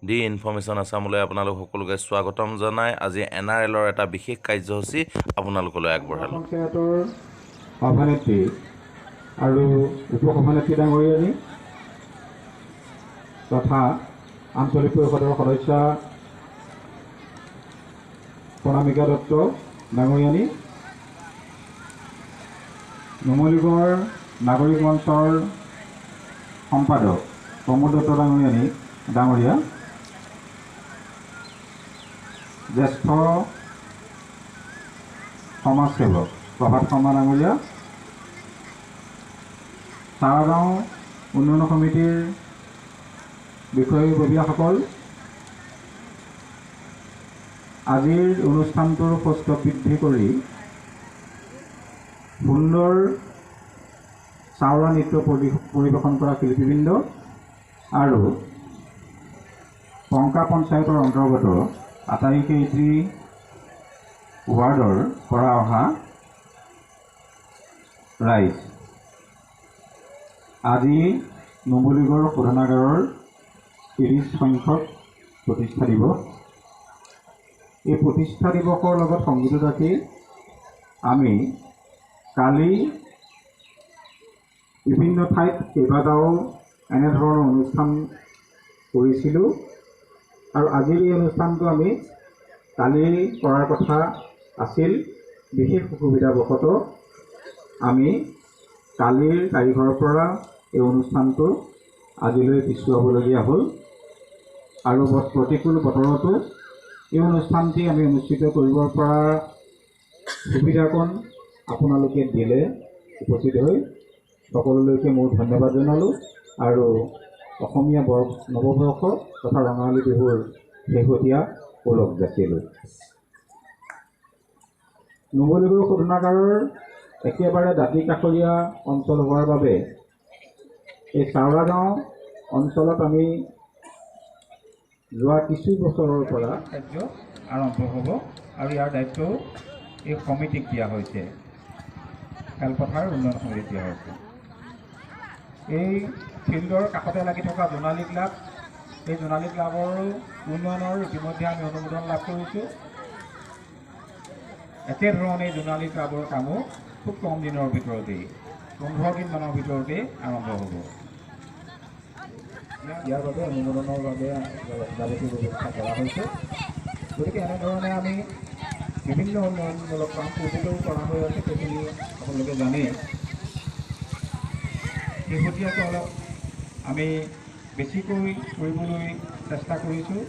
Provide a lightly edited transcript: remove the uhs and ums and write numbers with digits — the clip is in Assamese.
দি ইনফৰমেশ্যন আছামলৈ আপোনালোক সকলোকে স্বাগতম জনাই আজি NRLৰ এটা বিশেষ কাৰ্যসূচী আপোনালোকলৈ আগবঢ়ালোঁ। পঞ্চায়তৰ সভানেত্ৰী আৰু উপসভানেত্ৰী ডাঙৰীয়ানী তথা আঞ্চলিক পৰিষদৰ সদস্য প্ৰণামিকা দত্ত ডাঙৰীয়ানী, নুমলীগড় নাগৰিক মঞ্চৰ সম্পাদক প্ৰমোদ দত্ত ডাঙৰীয়া, জ্যেষ্ঠ সমাজসেৱক প্ৰভাত শৰ্মা ডাঙৰীয়া, চাৰাগাঁও উন্নয়ন সমিতিৰ বিষয়ববীয়াসকল, আজিৰ অনুষ্ঠানটোৰ সৌষ্ঠৱ বৃদ্ধি কৰি সুন্দৰ চাওৰা নৃত্য পৰিৱেশন কৰা শিল্পীবৃন্দ আৰু পংকা পঞ্চায়তৰ অন্তৰ্গত আটাইকেইটি ৱাৰ্ডৰ পৰা অহা ৰাইজ, আজি নুমলীগড় শোধনাগাৰৰ 30 সংখ্যক প্ৰতিষ্ঠা দিৱস। এই প্ৰতিষ্ঠা দিৱসৰ লগত সংগতি ৰাখি আমি কালি বিভিন্ন ঠাইত কেইবাটাও এনেধৰণৰ অনুষ্ঠান কৰিছিলোঁ আৰু আজিৰ এই অনুষ্ঠানটো আমি কালি কৰাৰ কথা আছিল। বিশেষ অসুবিধাবশতঃ আমি কালিৰ তাৰিখৰ পৰা এই অনুষ্ঠানটো আজিলৈ পিছুৱাবলগীয়া হ'ল আৰু প্ৰতিকূল বতৰতো এই অনুষ্ঠানটি আমি অনুষ্ঠিত কৰিবৰ পৰা সুবিধাকণ আপোনালোকে দিলে। উপস্থিত হৈ সকলোলৈকে মোৰ ধন্যবাদ জনালোঁ আৰু অসমীয়া নৱবৰ্ষ তথা ৰঙালী বিহুৰ শেহতীয়া ওলগ যাচিলোঁ। নুমলীগড় শোধনাগাৰৰ একেবাৰে দাঁতি কাষৰীয়া অঞ্চল হোৱাৰ বাবে এই চাওৰা গাঁও অঞ্চলত আমি যোৱা কিছু বছৰৰ পৰা কাৰ্য আৰম্ভ হ'ব আৰু ইয়াৰ দায়িত্বও এই সমিতিক দিয়া হৈছে, খেলপথাৰ উন্নয়ন সমিতিক দিয়া হৈছে। এই ফিল্ডৰ কাষতে লাগি থকা জোনালী ক্লাব, এই জোনালী ক্লাবৰ উন্নয়নৰ ইতিমধ্যে আমি অনুমোদন লাভ কৰিছোঁ। একেধৰণে জোনালী ক্লাবৰ কামো খুব কম দিনৰ ভিতৰতেই 15 দিনমানৰ ভিতৰতেই আৰম্ভ হ'ব। ইয়াৰ বাবে অনুমোদনৰ বাবে যাৱতীয় ব্যৱস্থা কৰা হৈছে। গতিকে এনেধৰণে আমি বিভিন্ন উন্নয়নমূলক কাম পূৰ্বতেও কৰা হৈ আছে, সেইখিনি আপোনালোকে জানেই। শেহতীয়াকৈ অলপ আমি বেছিকৈ কৰিবলৈ চেষ্টা কৰিছোঁ।